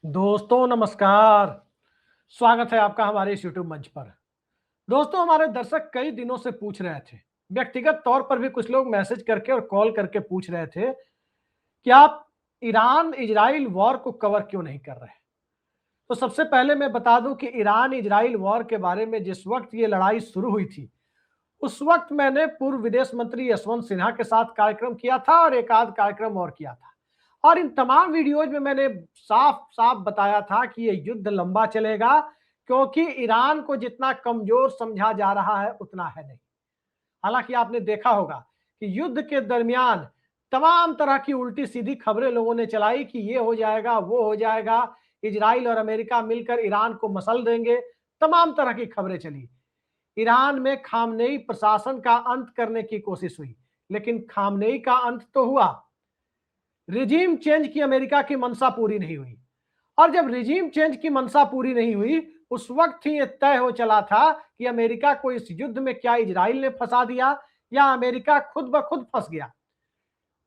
दोस्तों नमस्कार। स्वागत है आपका हमारे इस YouTube मंच पर। दोस्तों हमारे दर्शक कई दिनों से पूछ रहे थे, व्यक्तिगत तौर पर भी कुछ लोग मैसेज करके और कॉल करके पूछ रहे थे कि आप ईरान इजराइल वॉर को कवर क्यों नहीं कर रहे। तो सबसे पहले मैं बता दूं कि ईरान इजराइल वॉर के बारे में जिस वक्त ये लड़ाई शुरू हुई थी, उस वक्त मैंने पूर्व विदेश मंत्री यशवंत सिन्हा के साथ कार्यक्रम किया था और एक आध कार्यक्रम और किया था। और इन तमाम वीडियोज में मैंने साफ साफ बताया था कि ये युद्ध लंबा चलेगा, क्योंकि ईरान को जितना कमजोर समझा जा रहा है उतना है नहीं। हालांकि आपने देखा होगा कि युद्ध के दरमियान तमाम तरह की उल्टी सीधी खबरें लोगों ने चलाई कि ये हो जाएगा, वो हो जाएगा, इजराइल और अमेरिका मिलकर ईरान को मसल देंगे। तमाम तरह की खबरें चली। ईरान में खामनेई प्रशासन का अंत करने की कोशिश हुई, लेकिन खामनेई का अंत तो हुआ, रिजीम चेंज की अमेरिका की मंशा पूरी नहीं हुई। और जब रिजीम चेंज की मंशा पूरी नहीं हुई, उस वक्त ही यह तय हो चला था कि अमेरिका को इस युद्ध में क्या इजराइल ने फंसा दिया या अमेरिका खुद ब खुद फंस गया।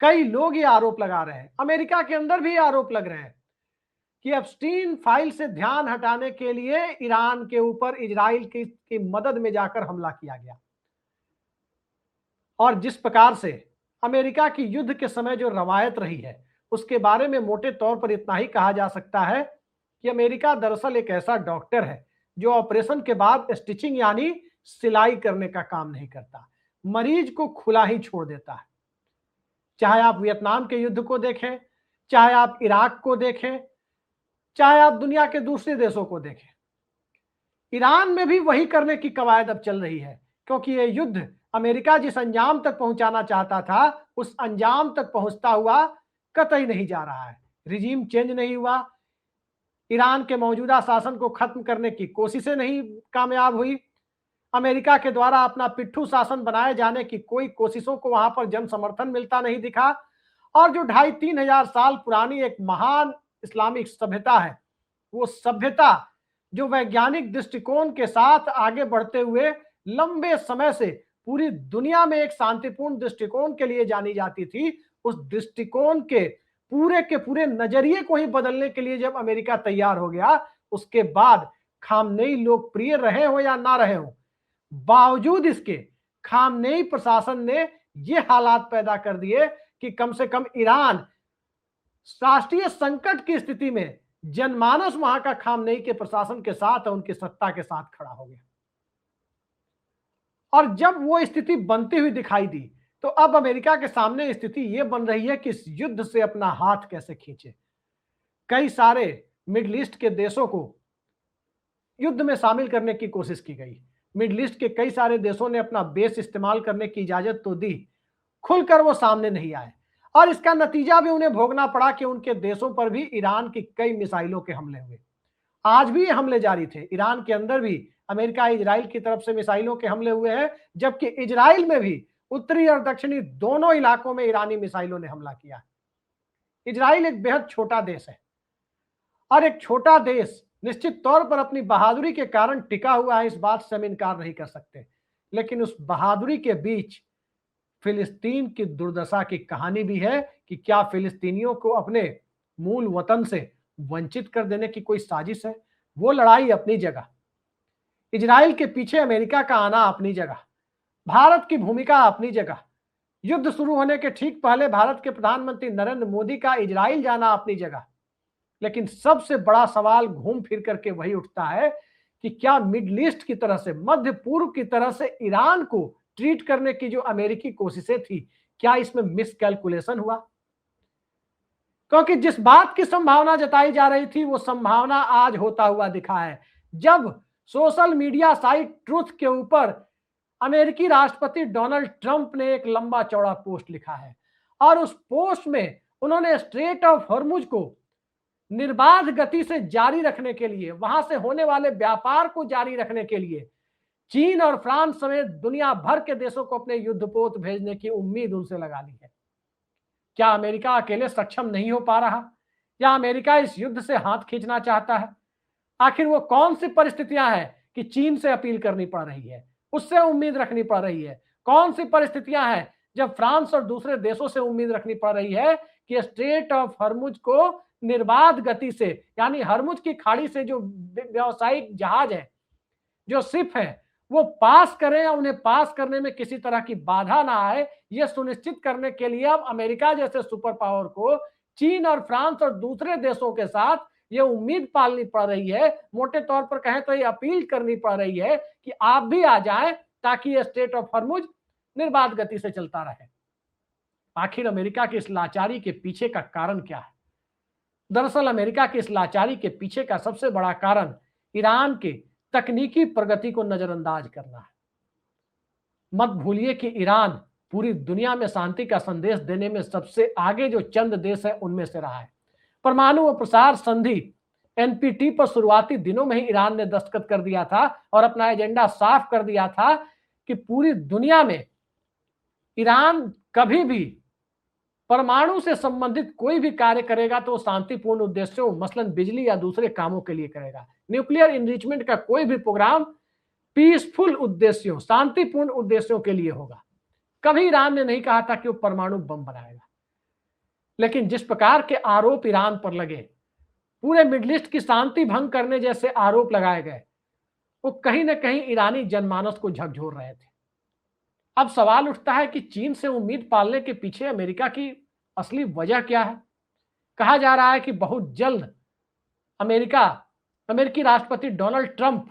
कई लोग ये आरोप लगा रहे हैं, अमेरिका के अंदर भी आरोप लग रहे हैं कि एप्स्टीन फाइल से ध्यान हटाने के लिए ईरान के ऊपर इजराइल की मदद में जाकर हमला किया गया। और जिस प्रकार से अमेरिका की युद्ध के समय जो रवायत रही है, उसके बारे में मोटे तौर पर इतना ही कहा जा सकता है कि अमेरिका दरअसल एक ऐसा डॉक्टर है जो ऑपरेशन के बाद स्टिचिंग यानी सिलाई करने का काम नहीं करता, मरीज को खुला ही छोड़ देता है। चाहे आप वियतनाम के युद्ध को देखें, चाहे आप इराक को देखें, चाहे आप दुनिया के दूसरे देशों को देखें, ईरान में भी वही करने की कवायद अब चल रही है, क्योंकि यह युद्ध अमेरिका जिस अंजाम तक पहुंचाना चाहता था, उस अंजाम तक पहुंचता हुआ कतई नहीं जा रहा है। रिजीम चेंज नहीं हुआ, ईरान के मौजूदा शासन को खत्म करने की कोशिशें नहीं कामयाब हुई, अमेरिका के द्वारा अपना पिट्ठू शासन बनाए जाने की कोई कोशिशों को वहां पर जन समर्थन मिलता नहीं दिखा। और जो 2,500-3,000 साल पुरानी एक महान इस्लामिक सभ्यता है, वो सभ्यता जो वैज्ञानिक दृष्टिकोण के साथ आगे बढ़ते हुए लंबे समय से पूरी दुनिया में एक शांतिपूर्ण दृष्टिकोण के लिए जानी जाती थी, उस दृष्टिकोण के पूरे नजरिए को ही बदलने के लिए जब अमेरिका तैयार हो गया, उसके बाद खामनेई लोकप्रिय रहे हो या ना रहे हो, बावजूद इसके खामनेई प्रशासन ने ये हालात पैदा कर दिए कि कम से कम ईरान राष्ट्रीय संकट की स्थिति में जनमानस वहां का खामनेई के प्रशासन के साथ और उनकी सत्ता के साथ खड़ा हो गया। और जब वो स्थिति बनती हुई दिखाई दी, तो अब अमेरिका के सामने स्थिति ये बन रही है कि इस युद्ध से अपना हाथ कैसे खींचे। कई सारे मिडिल ईस्ट के देशों को युद्ध में शामिल करने की कोशिश की गई। मिडिल ईस्ट के कई सारे देशों ने अपना बेस इस्तेमाल करने की इजाजत तो दी, खुलकर वो सामने नहीं आए, और इसका नतीजा भी उन्हें भोगना पड़ा कि उनके देशों पर भी ईरान की कई मिसाइलों के हमले हुए। आज भी ये हमले जारी थे, ईरान के अंदर भी अमेरिका इजराइल की तरफ से मिसाइलों के हमले हुए हैं, जबकि इजराइल में भी उत्तरी और दक्षिणी दोनों इलाकों में ईरानी मिसाइलों ने हमला किया है। इजराइल एक बेहद छोटा देश है, और एक छोटा देश निश्चित तौर पर अपनी बहादुरी के कारण टिका हुआ है, इस बात से हम इनकार नहीं कर सकते। लेकिन उस बहादुरी के बीच फिलिस्तीन की दुर्दशा की कहानी भी है कि क्या फिलिस्तीनियों को अपने मूल वतन से वंचित कर देने की कोई साजिश है। वो लड़ाई अपनी जगह, इजराइल के पीछे अमेरिका का आना अपनी जगह, भारत की भूमिका अपनी जगह, युद्ध शुरू होने के ठीक पहले भारत के प्रधानमंत्री नरेंद्र मोदी का इजराइल जाना अपनी जगह। लेकिन सबसे बड़ा सवाल घूम फिर करके वही उठता है कि क्या मिडिल ईस्ट की तरह से, मध्य पूर्व की तरह से ईरान को ट्रीट करने की जो अमेरिकी कोशिशें थी, क्या इसमें मिसकैलकुलेशन हुआ। क्योंकि जिस बात की संभावना जताई जा रही थी, वो संभावना आज होता हुआ दिखा है, जब सोशल मीडिया साइट ट्रुथ के ऊपर अमेरिकी राष्ट्रपति डोनाल्ड ट्रंप ने एक लंबा चौड़ा पोस्ट लिखा है, और उस पोस्ट में उन्होंने स्ट्रेट ऑफ हॉर्मुज को निर्बाध गति से जारी रखने के लिए, वहां से होने वाले व्यापार को जारी रखने के लिए चीन और फ्रांस समेत दुनिया भर के देशों को अपने युद्धपोत भेजने की उम्मीद उनसे लगा ली है। क्या अमेरिका अकेले सक्षम नहीं हो पा रहा, या अमेरिका इस युद्ध से हाथ खींचना चाहता है? आखिर वो कौन सी परिस्थितियां हैं कि चीन से अपील करनी पड़ रही है, उससे उम्मीद रखनी पड़ रही है? कौन सी परिस्थितियां हैं जब फ्रांस और दूसरे देशों से उम्मीद रखनी पड़ रही है कि स्ट्रेट ऑफ हॉर्मुज को निर्बाध गति से, यानी हरमुज की खाड़ी से जो व्यावसायिक जहाज है, जो शिप है, वो पास करें या उन्हें पास करने में किसी तरह की बाधा ना आए, यह सुनिश्चित करने के लिए अब अमेरिका जैसे सुपर पावर को चीन और फ्रांस और दूसरे देशों के साथ ये उम्मीद पालनी पड़ रही है, मोटे तौर पर कहें तो ये अपील करनी पड़ रही है कि आप भी आ जाएं ताकि ये स्टेट ऑफ हरमुज निर्बाध गति से चलता रहे। आखिर अमेरिका की इस लाचारी के पीछे का कारण क्या है? दरअसल अमेरिका की इस लाचारी के पीछे का सबसे बड़ा कारण ईरान के तकनीकी प्रगति को नजरअंदाज करना है। मत भूलिए कि ईरान पूरी दुनिया में शांति का संदेश देने में सबसे आगे जो चंद देश है उनमें से रहा है। परमाणु व प्रसार संधि एनपीटी पर शुरुआती दिनों में ही ईरान ने दस्तखत कर दिया था और अपना एजेंडा साफ कर दिया था कि पूरी दुनिया में ईरान कभी भी परमाणु से संबंधित कोई भी कार्य करेगा तो शांतिपूर्ण उद्देश्यों, मसलन बिजली या दूसरे कामों के लिए करेगा। न्यूक्लियर इनरिचमेंट का कोई भी प्रोग्राम पीसफुल उद्देश्यों, शांतिपूर्ण उद्देश्यों के लिए होगा। कभी ईरान ने नहीं कहा था कि वो परमाणु बम बनाएगा। लेकिन जिस प्रकार के आरोप ईरान पर लगे, पूरे मिडिल ईस्ट की शांति भंग करने जैसे आरोप लगाए गए, वो कहीं ना कहीं ईरानी जनमानस को झकझोर रहे थे। अब सवाल उठता है कि चीन से उम्मीद पालने के पीछे अमेरिका की असली वजह क्या है? कहा जा रहा है कि बहुत जल्द अमेरिकी राष्ट्रपति डोनाल्ड ट्रंप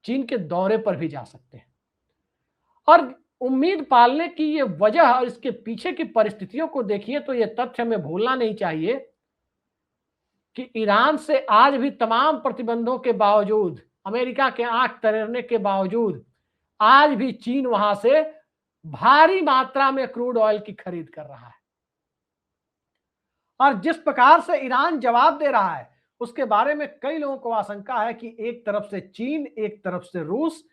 चीन के दौरे पर भी जा सकते हैं। और उम्मीद पालने की ये वजह और इसके पीछे की परिस्थितियों को देखिए तो ये तथ्य हमें भूलना नहीं चाहिए कि ईरान से आज भी तमाम प्रतिबंधों के बावजूद, अमेरिका के आंख तरेरने के बावजूद, आज भी चीन वहां से भारी मात्रा में क्रूड ऑयल की खरीद कर रहा है। और जिस प्रकार से ईरान जवाब दे रहा है उसके बारे में कई लोगों को आशंका है कि एक तरफ से चीन, एक तरफ से रूस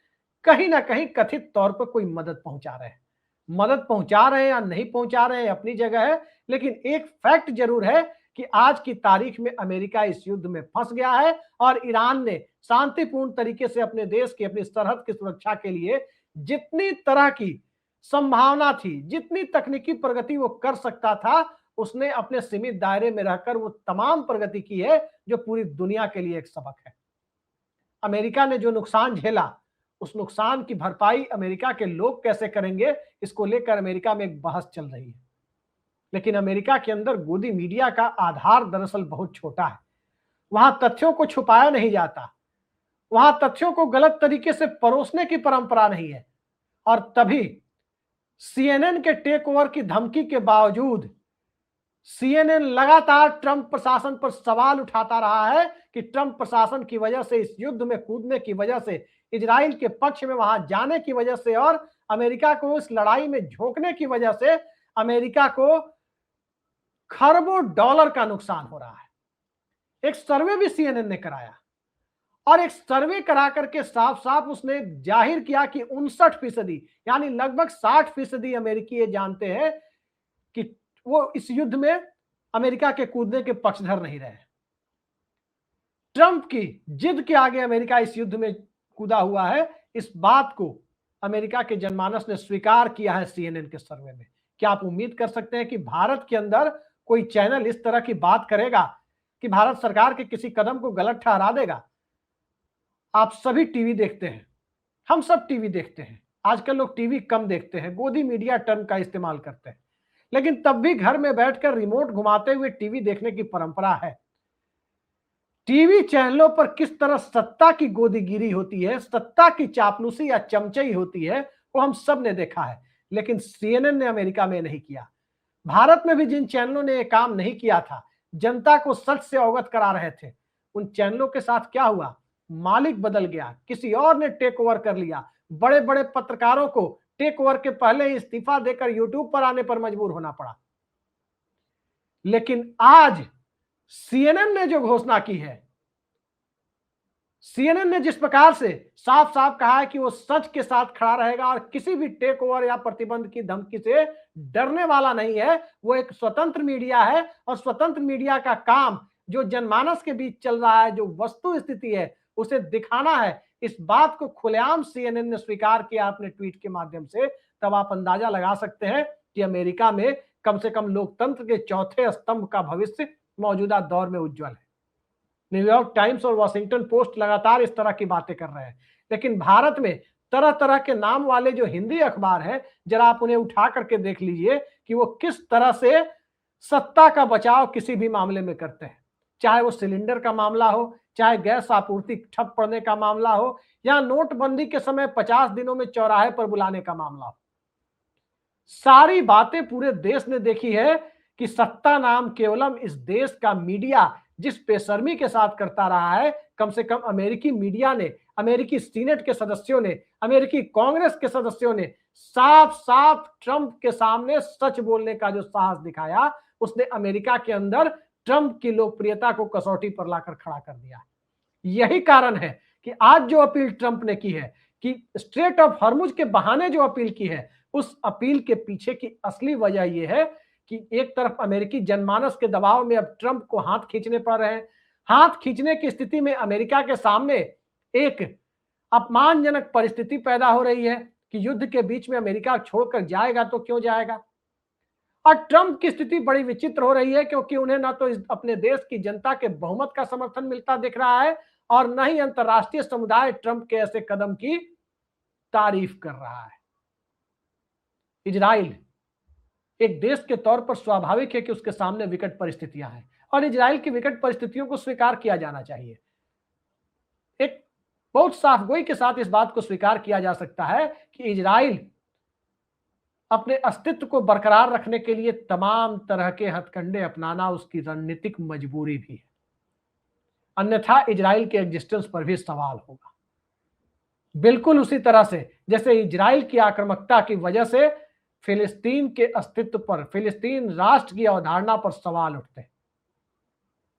कहीं ना कहीं कथित तौर पर कोई मदद पहुंचा रहे हैं। मदद पहुंचा रहे हैं या नहीं पहुंचा रहे हैं अपनी जगह है, लेकिन एक फैक्ट जरूर है कि आज की तारीख में अमेरिका इस युद्ध में फंस गया है और ईरान ने शांतिपूर्ण तरीके से अपने देश की, अपनी सरहद की सुरक्षा के लिए जितनी तरह की संभावना थी, जितनी तकनीकी प्रगति वो कर सकता था, उसने अपने सीमित दायरे में रहकर वो तमाम प्रगति की है जो पूरी दुनिया के लिए एक सबक है। अमेरिका ने जो नुकसान झेला, उस नुकसान की भरपाई अमेरिका के लोग कैसे करेंगे, इसको लेकर अमेरिका में एक बहस चल रही है। लेकिन अमेरिका के अंदर गोदी मीडिया का आधार दरअसल बहुत छोटा है। वहां तथ्यों को छुपाया नहीं जाता, वहां तथ्यों को गलत तरीके से परोसने की परंपरा नहीं है। और तभी सीएनएन के टेक ओवर की धमकी के बावजूद सीएनएन लगातार ट्रंप प्रशासन पर सवाल उठाता रहा है कि ट्रंप प्रशासन की वजह से, इस युद्ध में कूदने की वजह से, इजराइल के पक्ष में वहां जाने की वजह से और अमेरिका को इस लड़ाई में झोंकने की वजह से अमेरिका को खरबों डॉलर का नुकसान हो रहा है। एक सर्वे भी सीएनएन ने कराया और एक सर्वे करा करके साफ साफ उसने जाहिर किया कि 59% यानी लगभग 60% अमेरिकी ये जानते हैं कि वो इस युद्ध में अमेरिका के कूदने के पक्षधर नहीं रहे। ट्रंप की जिद के आगे अमेरिका इस युद्ध में कूदा हुआ है, इस बात को अमेरिका के जनमानस ने स्वीकार किया है सीएनएन के सर्वे में। क्या आप उम्मीद कर सकते हैं कि भारत के अंदर कोई चैनल इस तरह की बात करेगा कि भारत सरकार के किसी कदम को गलत ठहरा देगा? आप सभी टीवी देखते हैं, हम सब टीवी देखते हैं। आजकल लोग टीवी कम देखते हैं, गोदी मीडिया टर्म का इस्तेमाल करते हैं, लेकिन तब भी घर में बैठकर रिमोट घुमाते हुए टीवी देखने की परंपरा है। टीवी चैनलों पर किस तरह सत्ता की गोदीगिरी होती है, सत्ता की चापलूसी या चमचई होती है, वो हम सब ने देखा है। लेकिन सीएनएन ने अमेरिका में नहीं किया। भारत में भी जिन चैनलों ने यह काम नहीं किया था, जनता को सच से अवगत करा रहे थे, उन चैनलों के साथ क्या हुआ? मालिक बदल गया, किसी और ने टेक ओवर कर लिया। बड़े बड़े पत्रकारों को टेक ओवर के पहले ही इस्तीफा देकर यूट्यूब पर आने पर मजबूर होना पड़ा। लेकिन आज सीएनएन ने जो घोषणा की है, सीएनएन ने जिस प्रकार से साफ साफ कहा है कि वो सच के साथ खड़ा रहेगा और किसी भी टेक ओवर या प्रतिबंध की धमकी से डरने वाला नहीं है, वो एक स्वतंत्र मीडिया है। और स्वतंत्र मीडिया का काम जो जनमानस के बीच चल रहा है, जो वस्तु स्थिति है, उसे दिखाना है। इस बात को खुलेआम सीएनएन ने स्वीकार किया अपने ट्वीट के माध्यम से। तब आप अंदाजा लगा सकते हैं कि अमेरिका में कम से कम लोकतंत्र के चौथे स्तंभ का भविष्य मौजूदा दौर में उज्जवल है। न्यूयॉर्क टाइम्स और वॉशिंगटन पोस्ट लगातार इस तरह की बातें कर रहे हैं, लेकिन भारत में तरह तरह के नाम वाले जो हिंदी अखबार हैं, जरा आप उन्हें उठा करके देख लीजिए कि वो किस तरह से सत्ता का बचाव किसी भी मामले में करते हैं, चाहे वो सिलेंडर का मामला हो, चाहे गैस आपूर्ति ठप पड़ने का मामला हो, या नोटबंदी के समय 50 दिनों में चौराहे पर बुलाने का मामला हो। सारी बातें पूरे देश ने देखी है कि सत्ता नाम केवलम इस देश का मीडिया जिस बेशर्मी के साथ करता रहा है, कम से कम अमेरिकी मीडिया ने, अमेरिकी सीनेट के सदस्यों ने, अमेरिकी कांग्रेस के सदस्यों ने साफ साफ ट्रंप के सामने सच बोलने का जो साहस दिखाया, उसने अमेरिका के अंदर ट्रंप की लोकप्रियता को कसौटी पर लाकर खड़ा कर दिया। यही कारण है कि आज जो अपील ट्रंप ने की है कि स्ट्रेट ऑफ हॉर्मुज के बहाने जो अपील की है, उस अपील के पीछे की असली वजह यह है कि एक तरफ अमेरिकी जनमानस के दबाव में अब ट्रंप को हाथ खींचने पड़ रहे हैं। हाथ खींचने की स्थिति में अमेरिका के सामने एक अपमानजनक परिस्थिति पैदा हो रही है कि युद्ध के बीच में अमेरिका छोड़कर जाएगा तो क्यों जाएगा। और ट्रंप की स्थिति बड़ी विचित्र हो रही है क्योंकि उन्हें ना तो अपने देश की जनता के बहुमत का समर्थन मिलता दिख रहा है और न ही अंतर्राष्ट्रीय समुदाय ट्रंप के ऐसे कदम की तारीफ कर रहा है। इजराइल एक देश के तौर पर स्वाभाविक है कि उसके सामने विकट परिस्थितियां हैं और इजराइल की विकट परिस्थितियों को स्वीकार किया जाना चाहिए। एक बहुत साफगोई के साथ इस बात को स्वीकार किया जा सकता है कि इजराइल अपने अस्तित्व को बरकरार रखने के लिए तमाम तरह के हथकंडे अपनाना उसकी रणनीतिक मजबूरी भी है, अन्यथा इजराइल के एग्जिस्टेंस पर भी सवाल होगा। बिल्कुल उसी तरह से जैसे इजराइल की आक्रामकता की वजह से फिलिस्तीन के अस्तित्व पर, फिलिस्तीन राष्ट्र की अवधारणा पर सवाल उठते हैं।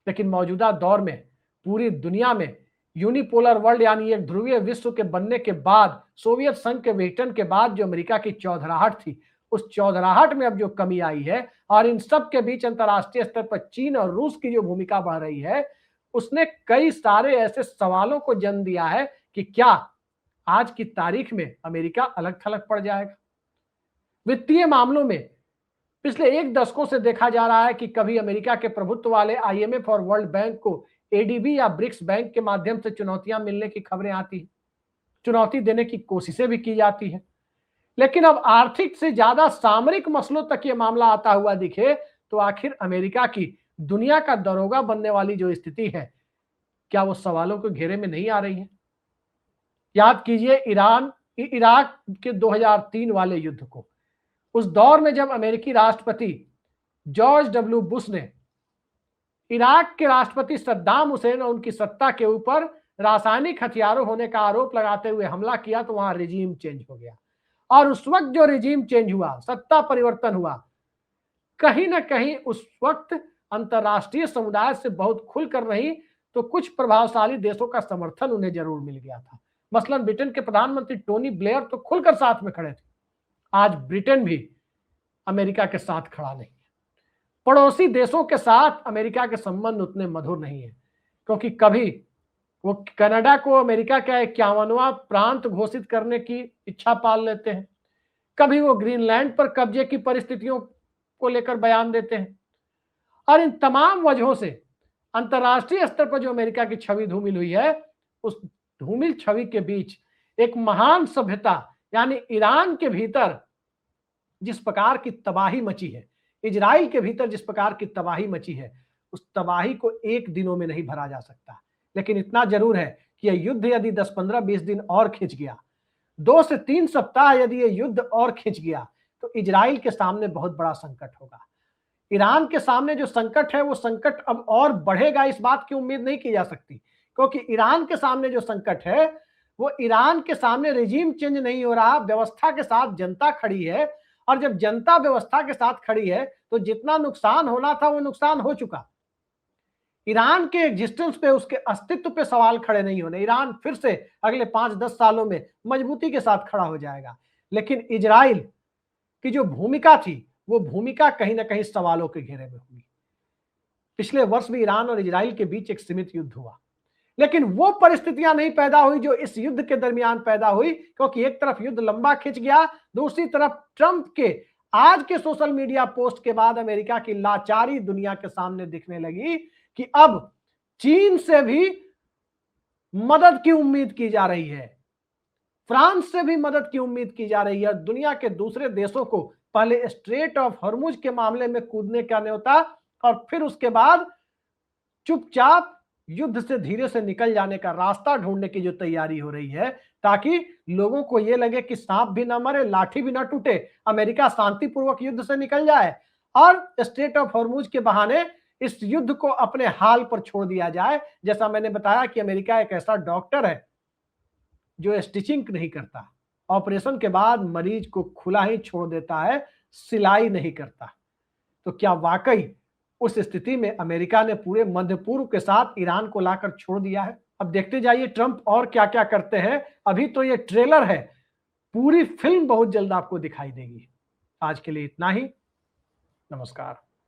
लेकिन मौजूदा दौर में पूरी दुनिया में यूनिपोलर वर्ल्ड यानी एक ध्रुवीय विश्व के बनने के बाद, सोवियत संघ के विघटन के बाद जो अमेरिका की चौधराहट थी, उस चौधराहट में अब जो कमी आई है और इन सब के बीच अंतर्राष्ट्रीय स्तर पर चीन और रूस की जो भूमिका बढ़ रही है, उसने कई सारे ऐसे सवालों को जन्म दिया है कि क्या आज की तारीख में अमेरिका अलग थलग पड़ जाएगा। वित्तीय मामलों में पिछले एक दशकों से देखा जा रहा है कि कभी अमेरिका के प्रभुत्व वाले आईएमएफ और वर्ल्ड बैंक को एडीबी या ब्रिक्स बैंक के माध्यम से चुनौतियां मिलने की खबरें आती हैं, चुनौती देने की कोशिशें भी की जाती है। लेकिन अब आर्थिक से ज्यादा सामरिक मसलों तक ये मामला आता हुआ दिखे तो आखिर अमेरिका की दुनिया का दरोगा बनने वाली जो स्थिति है, क्या वो सवालों के घेरे में नहीं आ रही है। याद कीजिए इराक के 2003 वाले युद्ध को। उस दौर में जब अमेरिकी राष्ट्रपति जॉर्ज डब्ल्यू बुश ने इराक के राष्ट्रपति सद्दाम हुसैन और उनकी सत्ता के ऊपर रासायनिक हथियारों होने का आरोप लगाते हुए हमला किया तो वहां रिजीम चेंज हो गया। और उस वक्त जो रिजीम चेंज हुआ, सत्ता परिवर्तन हुआ, कहीं ना कहीं उस वक्त अंतर्राष्ट्रीय समुदाय से बहुत खुलकर नहीं तो कुछ प्रभावशाली देशों का समर्थन उन्हें जरूर मिल गया था। मसलन ब्रिटेन के प्रधानमंत्री टोनी ब्लेयर तो खुलकर साथ में खड़े थे। आज ब्रिटेन भी अमेरिका के साथ खड़ा नहीं है। पड़ोसी देशों के साथ अमेरिका के संबंध उतने मधुर नहीं है क्योंकि कभी वो कनाडा को अमेरिका का 51वां प्रांत घोषित करने की इच्छा पाल लेते हैं, कभी वो ग्रीनलैंड पर कब्जे की परिस्थितियों को लेकर बयान देते हैं। और इन तमाम वजहों से अंतर्राष्ट्रीय स्तर पर जो अमेरिका की छवि धूमिल हुई है, उस धूमिल छवि के बीच एक महान सभ्यता यानी ईरान के भीतर जिस प्रकार की तबाही मची है, इजराइल के भीतर जिस प्रकार की तबाही मची है, उस तबाही को एक दिनों में नहीं भरा जा सकता। लेकिन इतना जरूर है कि यह युद्ध यदि 10, 15, 20 दिन और खिंच गया, 2 से 3 सप्ताह यदि यह युद्ध और खिंच गया तो इजराइल के सामने बहुत बड़ा संकट होगा। ईरान के सामने जो संकट है वो संकट अब और बढ़ेगा, इस बात की उम्मीद नहीं की जा सकती क्योंकि ईरान के सामने जो संकट है वो ईरान के सामने रिजीम चेंज नहीं हो रहा, व्यवस्था के साथ जनता खड़ी है। और जब जनता व्यवस्था के साथ खड़ी है तो जितना नुकसान होना था वो नुकसान हो चुका। ईरान के एग्जिस्टेंस पे, उसके अस्तित्व पे सवाल खड़े नहीं होने। ईरान फिर से अगले 5-10 सालों में मजबूती के साथ खड़ा हो जाएगा। लेकिन इजराइल की जो भूमिका थी वो भूमिका कहीं ना कहीं सवालों के घेरे में हुई। पिछले वर्ष भी ईरान और इजराइल के बीच एक सीमित युद्ध हुआ, लेकिन वो परिस्थितियां नहीं पैदा हुई जो इस युद्ध के दरमियान पैदा हुई क्योंकि एक तरफ युद्ध लंबा खिंच गया, दूसरी तरफ ट्रंप के आज के सोशल मीडिया पोस्ट के बाद अमेरिका की लाचारी दुनिया के सामने दिखने लगी कि अब चीन से भी मदद की उम्मीद की जा रही है, फ्रांस से भी मदद की उम्मीद की जा रही है। दुनिया के दूसरे देशों को पहले स्ट्रेट ऑफ हॉर्मुज के मामले में कूदने का न्योता और फिर उसके बाद चुपचाप युद्ध से धीरे से निकल जाने का रास्ता ढूंढने की जो तैयारी हो रही है, ताकि लोगों को यह लगे कि सांप भी ना मरे, लाठी भी ना टूटे, अमेरिका शांतिपूर्वक युद्ध से निकल जाए और स्ट्रेट ऑफ हॉर्मुज के बहाने इस युद्ध को अपने हाल पर छोड़ दिया जाए। जैसा मैंने बताया कि अमेरिका एक ऐसा डॉक्टर है जो स्टिचिंग नहीं करता, ऑपरेशन के बाद मरीज को खुला ही छोड़ देता है, सिलाई नहीं करता। तो क्या वाकई उस स्थिति में अमेरिका ने पूरे मध्य पूर्व के साथ ईरान को लाकर छोड़ दिया है? अब देखते जाइए ट्रंप और क्या क्या करते हैं। अभी तो ये ट्रेलर है, पूरी फिल्म बहुत जल्द आपको दिखाई देगी। आज के लिए इतना ही, नमस्कार।